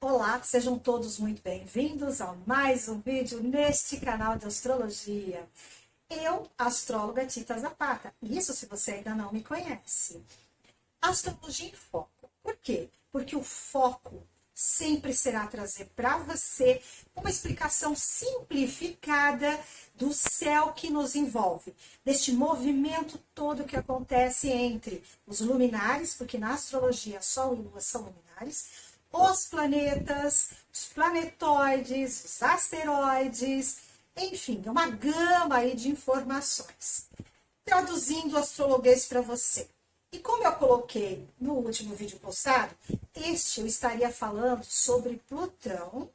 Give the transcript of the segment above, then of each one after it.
Olá, sejam todos muito bem-vindos a mais um vídeo neste canal de astrologia. Eu, astróloga Tita Zapata, isso se você ainda não me conhece. Astrologia em foco. Por quê? Porque o foco sempre será trazer para você uma explicação simplificada do céu que nos envolve, deste movimento todo que acontece entre os luminares, porque na astrologia Sol e Lua são luminares, os planetas, os planetoides, os asteroides, enfim, é uma gama aí de informações. Traduzindo o astrologuês para você. E como eu coloquei no último vídeo postado, eu estaria falando sobre Plutão,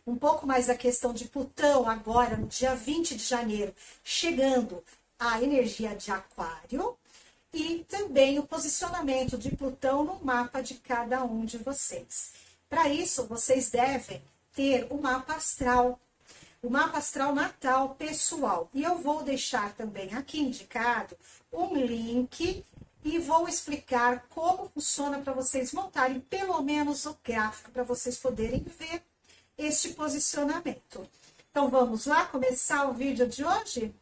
um pouco mais da questão de Plutão agora, no dia 20 de janeiro, chegando à energia de Aquário, e também o posicionamento de Plutão no mapa de cada um de vocês. Para isso, vocês devem ter o mapa astral natal pessoal. E eu vou deixar também aqui indicado um link e vou explicar como funciona para vocês montarem pelo menos o gráfico para vocês poderem ver este posicionamento. Então vamos lá começar o vídeo de hoje?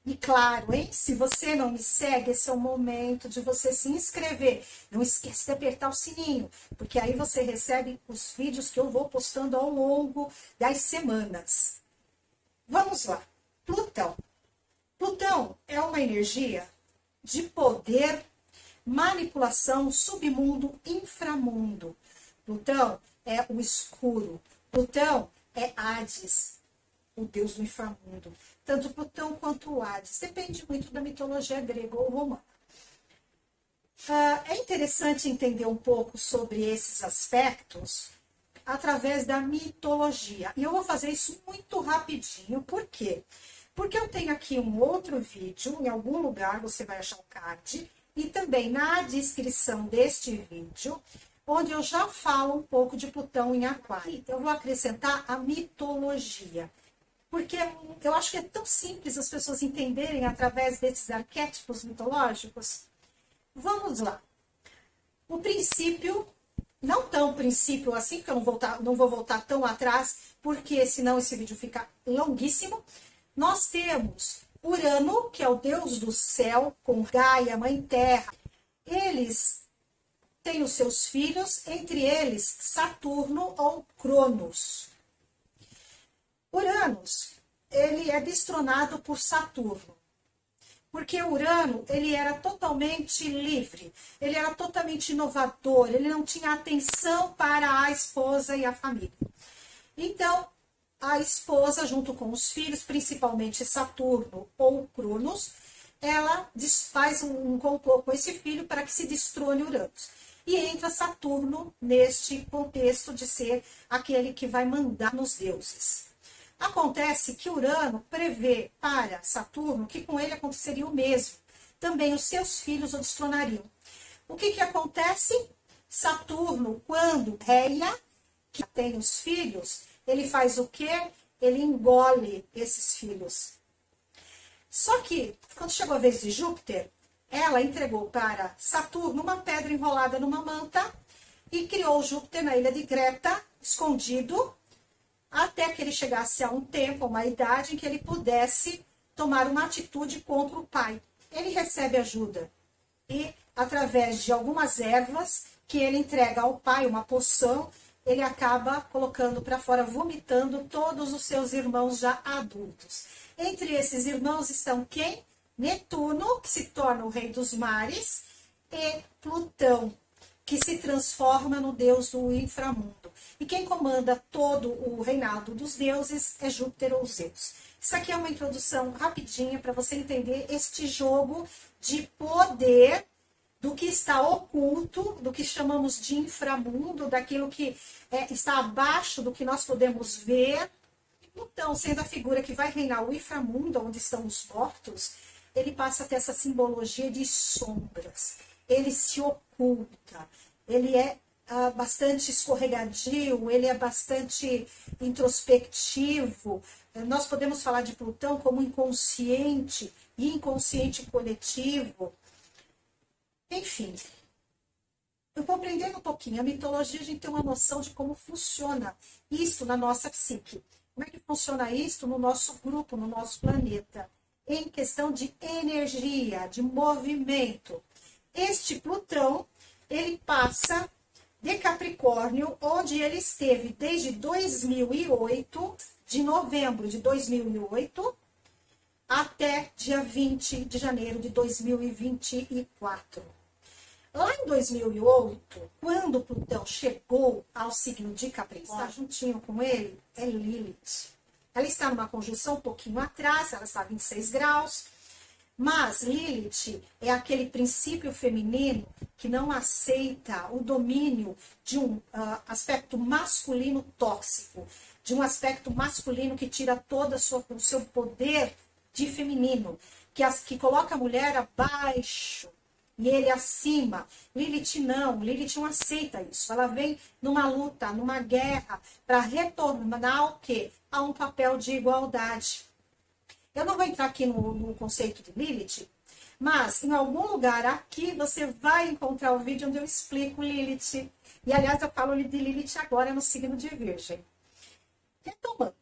E claro, hein? Se você não me segue, esse é o momento de você se inscrever. Não esqueça de apertar o sininho, porque aí você recebe os vídeos que eu vou postando ao longo das semanas. Vamos lá. Plutão. Plutão é uma energia de poder, manipulação, submundo, inframundo. Plutão é o escuro. Plutão é Hades, o deus do inframundo. Tanto Plutão quanto o Hades. Depende muito da mitologia grega ou romana. É interessante entender um pouco sobre esses aspectos através da mitologia. E eu vou fazer isso muito rapidinho. Por quê? Porque eu tenho aqui um outro vídeo, em algum lugar você vai achar o card, e também na descrição deste vídeo, onde eu já falo um pouco de Plutão em Aquário. Eu vou acrescentar a mitologia, porque eu acho que é tão simples as pessoas entenderem através desses arquétipos mitológicos. Vamos lá. O princípio, não tão princípio assim, porque eu não vou voltar tão atrás, porque senão esse vídeo fica longuíssimo. Nós temos Urano, que é o deus do céu, com Gaia, Mãe Terra. Eles têm os seus filhos, entre eles Saturno ou Cronos. Uranus, ele é destronado por Saturno, porque Urano, ele era totalmente livre, ele era totalmente inovador, ele não tinha atenção para a esposa e a família. Então, a esposa, junto com os filhos, principalmente Saturno ou Cronos, ela faz um complô com esse filho para que se destrone Uranus. E entra Saturno neste contexto de ser aquele que vai mandar nos deuses. Acontece que Urano prevê para Saturno que com ele aconteceria o mesmo. Também os seus filhos o destronariam. O que acontece? Saturno, quando réia, que tem os filhos, ele faz o quê? Ele engole esses filhos. Só que, quando chegou a vez de Júpiter, ela entregou para Saturno uma pedra enrolada numa manta e criou Júpiter na ilha de Creta, escondido, até que ele chegasse a um tempo, a uma idade em que ele pudesse tomar uma atitude contra o pai. Ele recebe ajuda e, através de algumas ervas que ele entrega ao pai, uma poção, ele acaba colocando para fora, vomitando todos os seus irmãos já adultos. Entre esses irmãos estão quem? Netuno, que se torna o rei dos mares, e Plutão, que se transforma no deus do inframundo. E quem comanda todo o reinado dos deuses é Júpiter ou Zeus. Isso aqui é uma introdução rapidinha para você entender este jogo de poder do que está oculto, do que chamamos de inframundo, daquilo que está abaixo do que nós podemos ver. Então, sendo a figura que vai reinar o inframundo, onde estão os mortos, ele passa a ter essa simbologia de sombras. Ele se oculta, ele é bastante escorregadio, ele é bastante introspectivo. Nós podemos falar de Plutão como inconsciente e inconsciente coletivo. Enfim, compreendendo um pouquinho a mitologia, a gente tem uma noção de como funciona isso na nossa psique. Como é que funciona isso no nosso grupo, no nosso planeta? Em questão de energia, de movimento. Este Plutão, ele passa de Capricórnio, onde ele esteve desde 2008, de novembro de 2008, até dia 20 de janeiro de 2024. Lá em 2008, quando Plutão chegou ao signo de Capricórnio, juntinho com ele, é Lilith. Ela está numa conjunção um pouquinho atrás, ela está a 26 graus, mas Lilith é aquele princípio feminino que não aceita o domínio de um aspecto masculino tóxico, de um aspecto masculino que tira todo o seu poder de feminino, que coloca a mulher abaixo e ele acima. Lilith não aceita isso. Ela vem numa luta, numa guerra, para retornar o quê? A um papel de igualdade. Eu não vou entrar aqui no conceito de Lilith, mas em algum lugar aqui você vai encontrar o vídeo onde eu explico Lilith. E aliás, eu falo de Lilith agora no signo de Virgem. Retomando.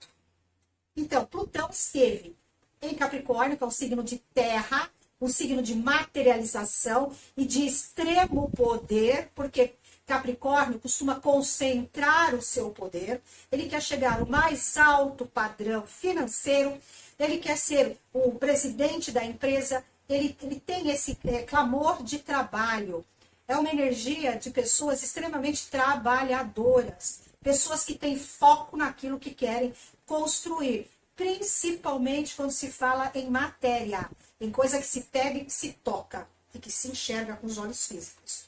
Então, Plutão esteve em Capricórnio, que é um signo de terra, um signo de materialização e de extremo poder, porque Capricórnio costuma concentrar o seu poder, ele quer chegar ao mais alto padrão financeiro, ele quer ser o presidente da empresa, ele tem esse clamor de trabalho. É uma energia de pessoas extremamente trabalhadoras, pessoas que têm foco naquilo que querem construir, principalmente quando se fala em matéria, em coisa que se pega e que se toca e que se enxerga com os olhos físicos.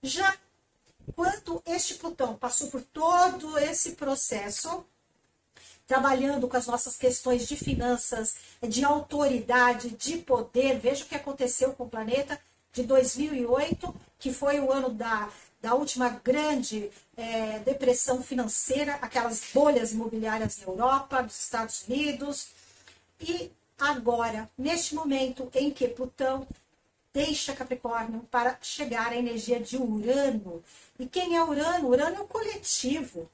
Já quando este Plutão passou por todo esse processo, trabalhando com as nossas questões de finanças, de autoridade, de poder, veja o que aconteceu com o planeta de 2008, que foi o ano da última grande depressão financeira, aquelas bolhas imobiliárias na Europa, nos Estados Unidos. E agora, neste momento em que Plutão deixa Capricórnio para chegar à energia de Urano. E quem é Urano? Urano é o coletivo.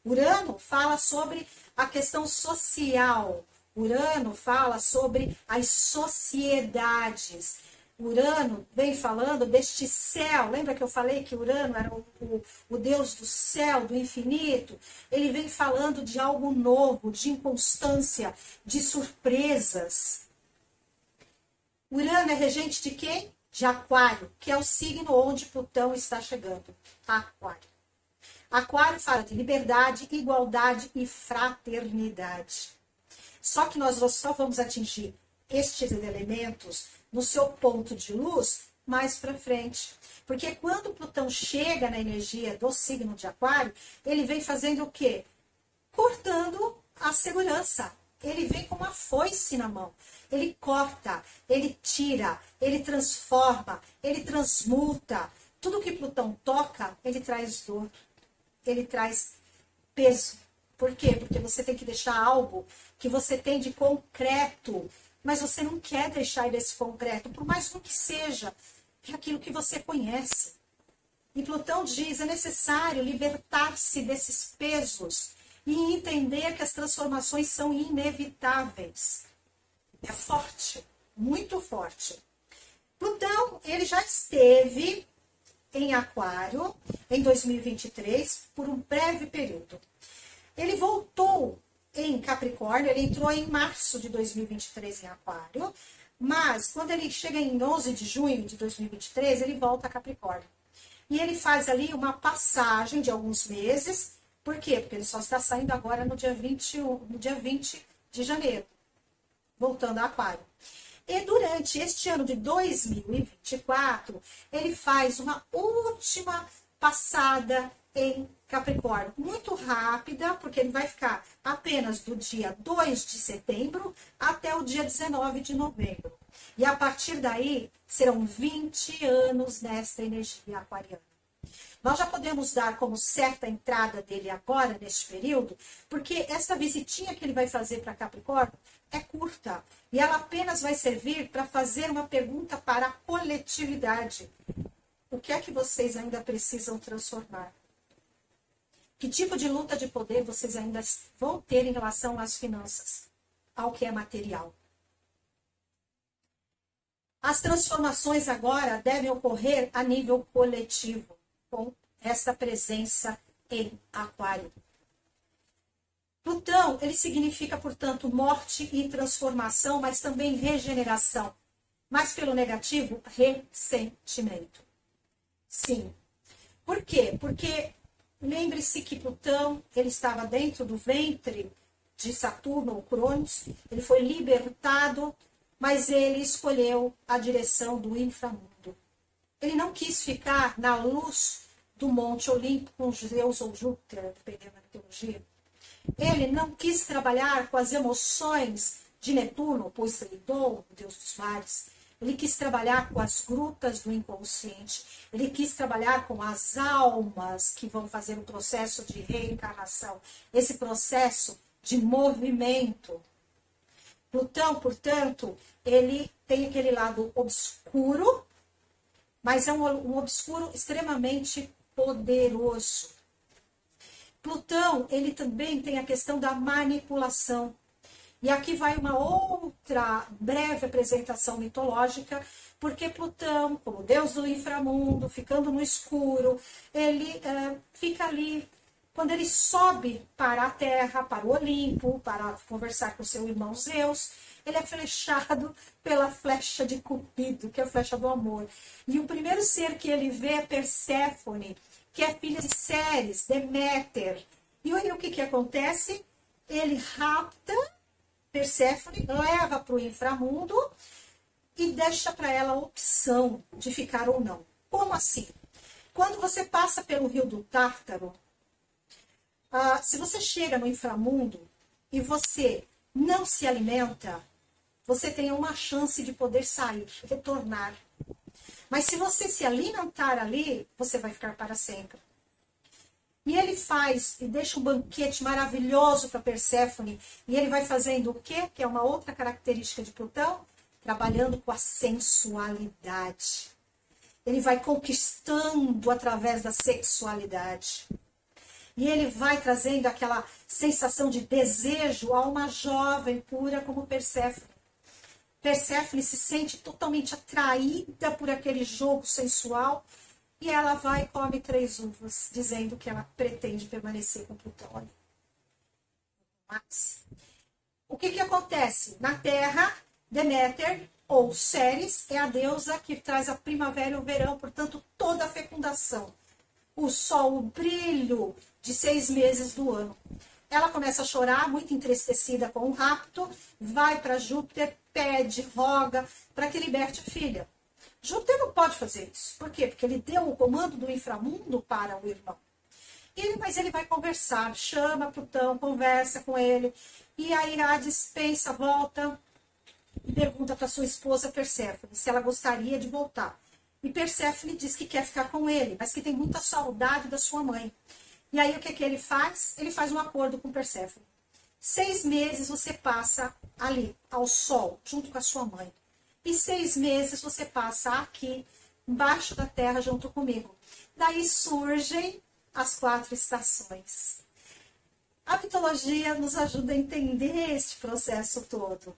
Urano fala sobre a questão social. Urano fala sobre as sociedades. Urano vem falando deste céu. Lembra que eu falei que Urano era o deus do céu, do infinito? Ele vem falando de algo novo, de inconstância, de surpresas. Urano é regente de quem? De Aquário, que é o signo onde Plutão está chegando. Aquário. Aquário fala de liberdade, igualdade e fraternidade. Só que nós só vamos atingir estes elementos no seu ponto de luz mais para frente. Porque quando Plutão chega na energia do signo de Aquário, ele vem fazendo o quê? Cortando a segurança. Ele vem com uma foice na mão. Ele corta, ele tira, ele transforma, ele transmuta. Tudo que Plutão toca, ele traz dor. Ele traz peso. Por quê? Porque você tem que deixar algo que você tem de concreto, mas você não quer deixar desse concreto, por mais que seja, é aquilo que você conhece. E Plutão diz, é necessário libertar-se desses pesos e entender que as transformações são inevitáveis. É forte, muito forte. Plutão, ele já esteve em Aquário em 2023 por um breve período. Ele voltou em Capricórnio, ele entrou em março de 2023 em Aquário, mas quando ele chega em 11 de junho de 2023, ele volta a Capricórnio. E ele faz ali uma passagem de alguns meses. Por quê? Porque ele só está saindo agora no dia 20 de janeiro, voltando a Aquário. E durante este ano de 2024, ele faz uma última passada em Capricórnio, muito rápida, porque ele vai ficar apenas do dia 2 de setembro até o dia 19 de novembro. E a partir daí, serão 20 anos nesta energia aquariana. Nós já podemos dar como certa a entrada dele agora, neste período, porque essa visitinha que ele vai fazer para Capricórnio é curta. E ela apenas vai servir para fazer uma pergunta para a coletividade. O que é que vocês ainda precisam transformar? Que tipo de luta de poder vocês ainda vão ter em relação às finanças, ao que é material? As transformações agora devem ocorrer a nível coletivo, com esta presença em Aquário. Plutão, ele significa, portanto, morte e transformação, mas também regeneração. Mas pelo negativo, ressentimento. Sim. Por quê? Porque lembre-se que Plutão, ele estava dentro do ventre de Saturno, ou Cronos, ele foi libertado, mas ele escolheu a direção do inframundo. Ele não quis ficar na luz do Monte Olimpo com Zeus ou Júpiter, dependendo da mitologia. Ele não quis trabalhar com as emoções de Netuno, Poseidon, o deus dos mares. Ele quis trabalhar com as grutas do inconsciente. Ele quis trabalhar com as almas que vão fazer o processo de reencarnação. Esse processo de movimento. Plutão, portanto, ele tem aquele lado obscuro, mas é um obscuro extremamente poderoso. Plutão, ele também tem a questão da manipulação. E aqui vai uma outra breve apresentação mitológica, porque Plutão, como deus do inframundo, ficando no escuro, ele fica ali. Quando ele sobe para a Terra, para o Olimpo, para conversar com seu irmão Zeus, ele é flechado pela flecha de Cupido, que é a flecha do amor. E o primeiro ser que ele vê é Perséfone, que é filha de Ceres, Deméter. E aí o que acontece? Ele rapta Perséfone, leva para o inframundo e deixa para ela a opção de ficar ou não. Como assim? Quando você passa pelo rio do Tártaro, se você chega no inframundo e você não se alimenta, você tem uma chance de poder sair, retornar. Mas se você se alimentar ali, você vai ficar para sempre. E ele faz e deixa um banquete maravilhoso para Perséfone. E ele vai fazendo o quê? Que é uma outra característica de Plutão? Trabalhando com a sensualidade. Ele vai conquistando através da sexualidade. E ele vai trazendo aquela sensação de desejo a uma jovem pura como Perséfone. Perséfone se sente totalmente atraída por aquele jogo sensual e ela vai e come 3 uvas, dizendo que ela pretende permanecer com Plutão ali. Mas, o que acontece? Na Terra, Deméter, ou Ceres, é a deusa que traz a primavera e o verão, portanto, toda a fecundação. O sol, o brilho de 6 meses do ano. Ela começa a chorar, muito entristecida com o rapto, vai para Júpiter, pede, roga para que liberte a filha. Júpiter não pode fazer isso. Por quê? Porque ele deu o comando do inframundo para o irmão. Mas ele vai conversar, chama Plutão, conversa com ele. E aí Hades pensa, volta e pergunta para sua esposa Perséfone se ela gostaria de voltar. E Perséfone diz que quer ficar com ele, mas que tem muita saudade da sua mãe. E aí o que ele faz? Ele faz um acordo com Perséfone. 6 meses você passa ali, ao sol, junto com a sua mãe. E 6 meses você passa aqui, embaixo da terra, junto comigo. Daí surgem as 4 estações. A mitologia nos ajuda a entender este processo todo.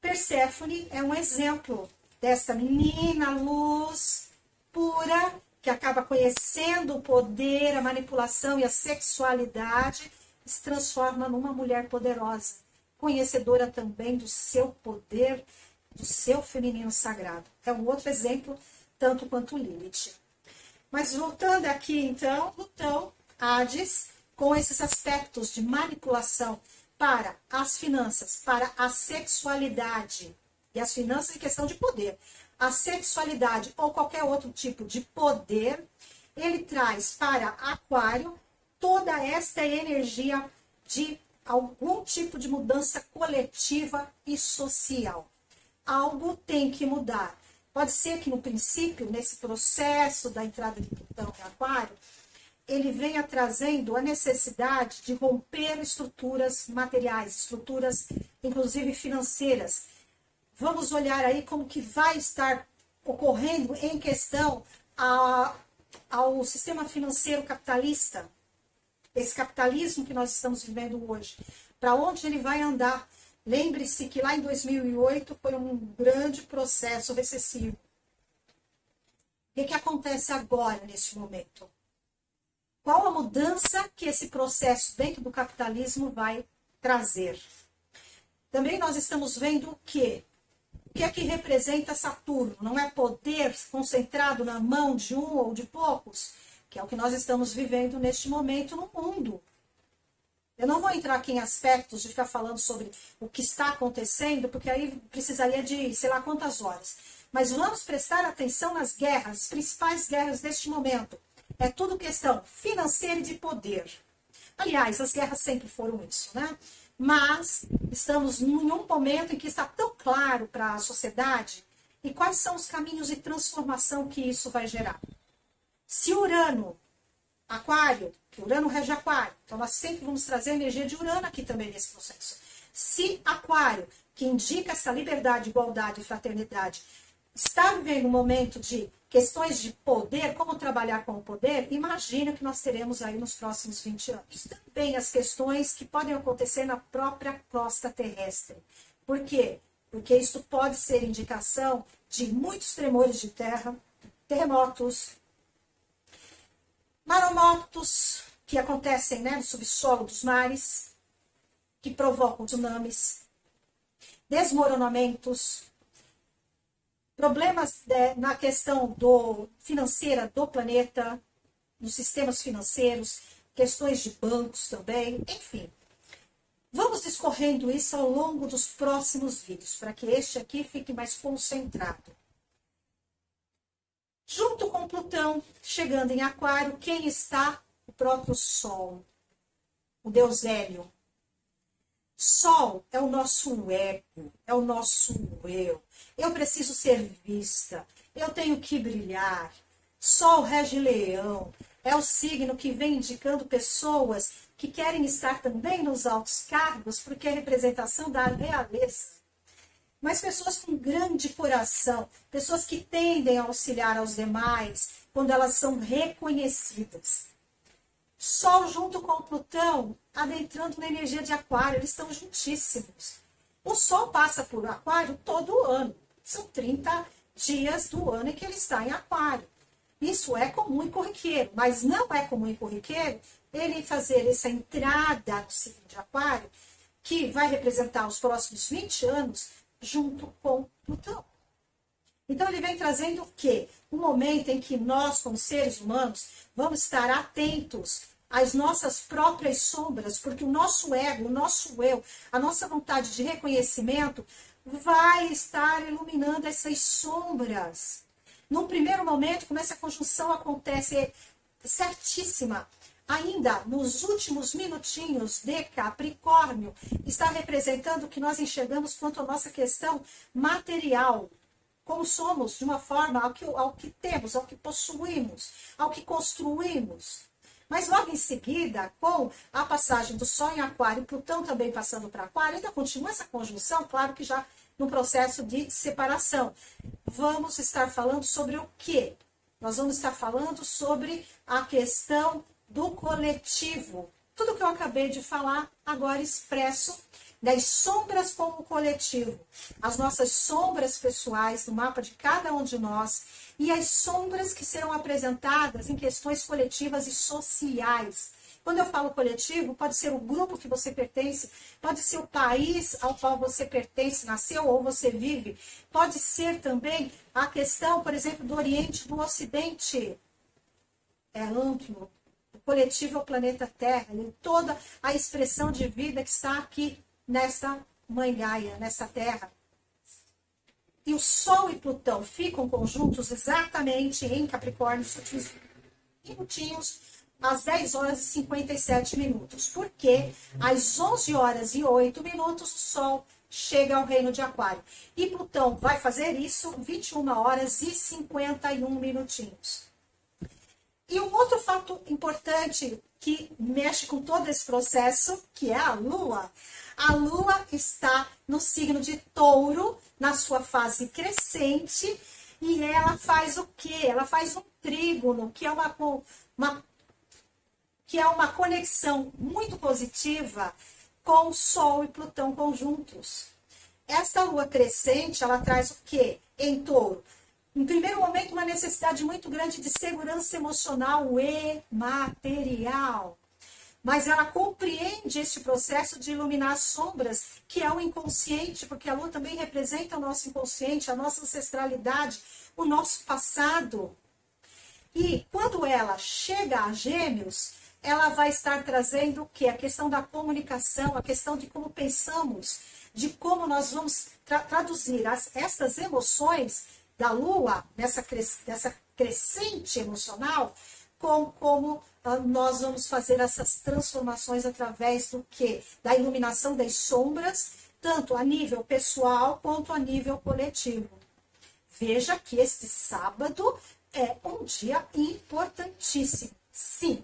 Perséfone é um exemplo desta menina luz pura, que acaba conhecendo o poder, a manipulação e a sexualidade, e se transforma numa mulher poderosa, conhecedora também do seu poder, do seu feminino sagrado. É um outro exemplo, tanto quanto Lilith. Mas voltando aqui, então, Plutão, Hades, com esses aspectos de manipulação para as finanças, para a sexualidade, e as finanças em questão de poder, a sexualidade ou qualquer outro tipo de poder, ele traz para Aquário toda esta energia de algum tipo de mudança coletiva e social. Algo tem que mudar. Pode ser que no princípio, nesse processo da entrada de Plutão em Aquário, ele venha trazendo a necessidade de romper estruturas materiais, estruturas inclusive financeiras. Vamos olhar aí como que vai estar ocorrendo em questão ao sistema financeiro capitalista, esse capitalismo que nós estamos vivendo hoje, para onde ele vai andar. Lembre-se que lá em 2008 foi um grande processo recessivo. O que acontece agora, nesse momento? Qual a mudança que esse processo dentro do capitalismo vai trazer? Também nós estamos vendo o quê? O que é que representa Saturno? Não é poder concentrado na mão de um ou de poucos? Que é o que nós estamos vivendo neste momento no mundo. Eu não vou entrar aqui em aspectos de ficar falando sobre o que está acontecendo, porque aí precisaria de sei lá quantas horas. Mas vamos prestar atenção nas guerras, as principais guerras deste momento. É tudo questão financeira e de poder. Aliás, as guerras sempre foram isso, né? Mas estamos em um momento em que está tão claro para a sociedade e quais são os caminhos de transformação que isso vai gerar. Se Urano, Aquário, que Urano rege Aquário, então nós sempre vamos trazer a energia de Urano aqui também nesse processo. Se Aquário, que indica essa liberdade, igualdade e fraternidade, está vivendo um momento de questões de poder, como trabalhar com o poder, imagina que nós teremos aí nos próximos 20 anos. Também as questões que podem acontecer na própria crosta terrestre. Por quê? Porque isso pode ser indicação de muitos tremores de terra, terremotos, maremotos que acontecem, né, no subsolo dos mares, que provocam tsunamis, desmoronamentos, problemas na questão financeira do planeta, nos sistemas financeiros, questões de bancos também, enfim. Vamos discorrendo isso ao longo dos próximos vídeos, para que este aqui fique mais concentrado. Junto com Plutão, chegando em Aquário, quem está? O próprio Sol, o deus Hélio. Sol é o nosso ego, é o nosso eu. Eu preciso ser vista, eu tenho que brilhar. Sol rege Leão, é o signo que vem indicando pessoas que querem estar também nos altos cargos, porque é representação da realeza. Mas pessoas com grande coração, pessoas que tendem a auxiliar aos demais quando elas são reconhecidas. Sol junto com Plutão, adentrando na energia de Aquário, eles estão juntíssimos. O Sol passa por Aquário todo ano. São 30 dias do ano em que ele está em Aquário. Isso é comum e corriqueiro, mas não é comum e corriqueiro ele fazer essa entrada no signo de Aquário, que vai representar os próximos 20 anos, junto com Plutão. Então ele vem trazendo o quê? Um momento em que nós, como seres humanos, vamos estar atentos às nossas próprias sombras, porque o nosso ego, o nosso eu, a nossa vontade de reconhecimento vai estar iluminando essas sombras. Num primeiro momento, como essa conjunção acontece certíssima, ainda nos últimos minutinhos de Capricórnio, está representando o que nós enxergamos quanto à nossa questão material. Como somos, de uma forma, ao que temos, ao que possuímos, ao que construímos. Mas logo em seguida, com a passagem do Sol em Aquário e Plutão também passando para Aquário, ainda continua essa conjunção, claro que já no processo de separação. Vamos estar falando sobre o quê? Nós vamos estar falando sobre a questão do coletivo. Tudo que eu acabei de falar, agora expresso das sombras como coletivo, as nossas sombras pessoais no mapa de cada um de nós e as sombras que serão apresentadas em questões coletivas e sociais. Quando eu falo coletivo, pode ser o grupo que você pertence, pode ser o país ao qual você pertence, nasceu ou você vive, pode ser também a questão, por exemplo, do Oriente e do Ocidente. É amplo. O coletivo é o planeta Terra e toda a expressão de vida que está aqui nessa Mãe Gaia, nessa Terra. E o Sol e Plutão ficam conjuntos exatamente em Capricórnio, últimos minutinhos, às 10 horas e 57 minutos. Porque às 11 horas e 8 minutos, o Sol chega ao reino de Aquário. E Plutão vai fazer isso 21 horas e 51 minutinhos. E um outro fato importante que mexe com todo esse processo, que é a Lua. A Lua está no signo de Touro, na sua fase crescente, E ela faz o quê? Ela faz um trígono, que é uma conexão muito positiva com o Sol e Plutão conjuntos. Esta lua crescente, ela traz o quê? Em Touro. Em primeiro momento, uma necessidade muito grande de segurança emocional e material. Mas ela compreende esse processo de iluminar as sombras, que é o inconsciente, porque a lua também representa o nosso inconsciente, a nossa ancestralidade, o nosso passado. E quando ela chega a Gêmeos, ela vai estar trazendo o quê? A questão da comunicação, a questão de como pensamos, de como nós vamos traduzir estas emoções da Lua, dessa crescente emocional, com como nós vamos fazer essas transformações através do quê? Da iluminação das sombras, tanto a nível pessoal quanto a nível coletivo. Veja que este sábado é um dia importantíssimo. Sim.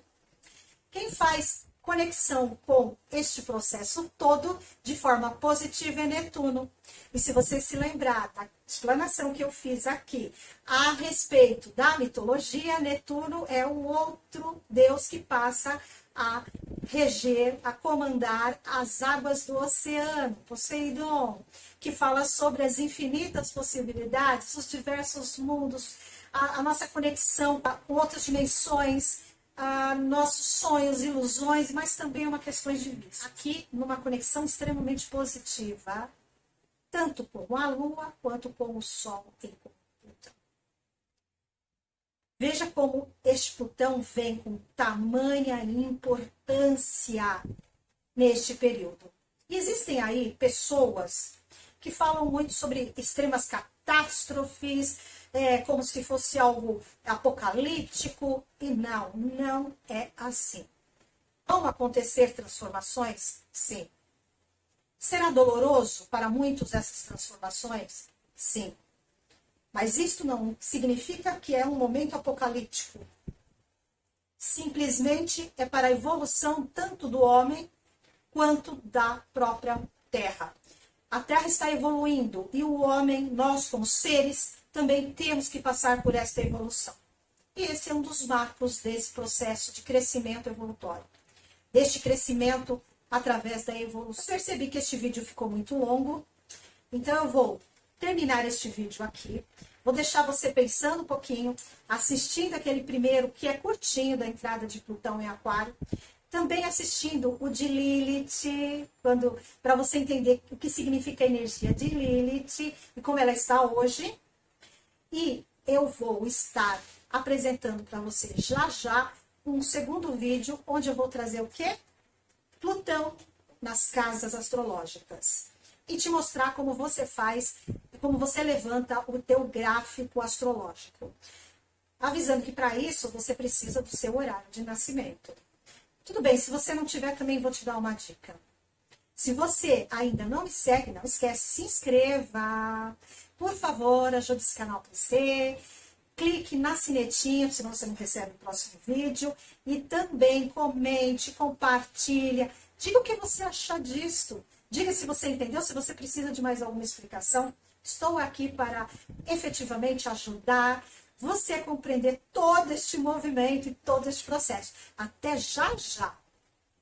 Quem faz conexão com este processo todo de forma positiva é Netuno. E se você se lembrar da explanação que eu fiz aqui a respeito da mitologia, Netuno é o outro deus que passa a reger, a comandar as águas do oceano, Poseidon, que fala sobre as infinitas possibilidades, os diversos mundos, a nossa conexão com outras dimensões, nossos sonhos, ilusões, mas também uma questão de vista. Aqui, numa conexão extremamente positiva, tanto com a Lua quanto com o Sol e com Plutão. Veja como este Plutão vem com tamanha importância neste período. E existem aí pessoas que falam muito sobre extremas catástrofes, como se fosse algo apocalíptico, e não é assim. Vão acontecer transformações? Sim. Será doloroso para muitos essas transformações? Sim. Mas isto não significa que é um momento apocalíptico. Simplesmente é para a evolução tanto do homem quanto da própria Terra. A Terra está evoluindo e o homem, nós como seres, também temos que passar por esta evolução. E esse é um dos marcos desse processo de crescimento evolutório. Deste crescimento através da evolução. Eu percebi que este vídeo ficou muito longo, então eu vou terminar este vídeo aqui. Vou deixar você pensando um pouquinho, assistindo aquele primeiro, que é curtinho, da entrada de Plutão em Aquário. Também assistindo o de Lilith, para você entender o que significa a energia de Lilith e como ela está hoje. E eu vou estar apresentando para você já um segundo vídeo, onde eu vou trazer o quê? Plutão nas casas astrológicas. E te mostrar como você faz, como você levanta o teu gráfico astrológico. Avisando que para isso você precisa do seu horário de nascimento. Tudo bem, se você não tiver, também vou te dar uma dica. Se você ainda não me segue, não esquece, se inscreva. Por favor, ajude esse canal a crescer. Clique na sinetinha, senão você não recebe o próximo vídeo. E também comente, compartilha. Diga o que você acha disto. Diga se você entendeu, se você precisa de mais alguma explicação. Estou aqui para efetivamente ajudar você a compreender todo este movimento e todo este processo. Até já!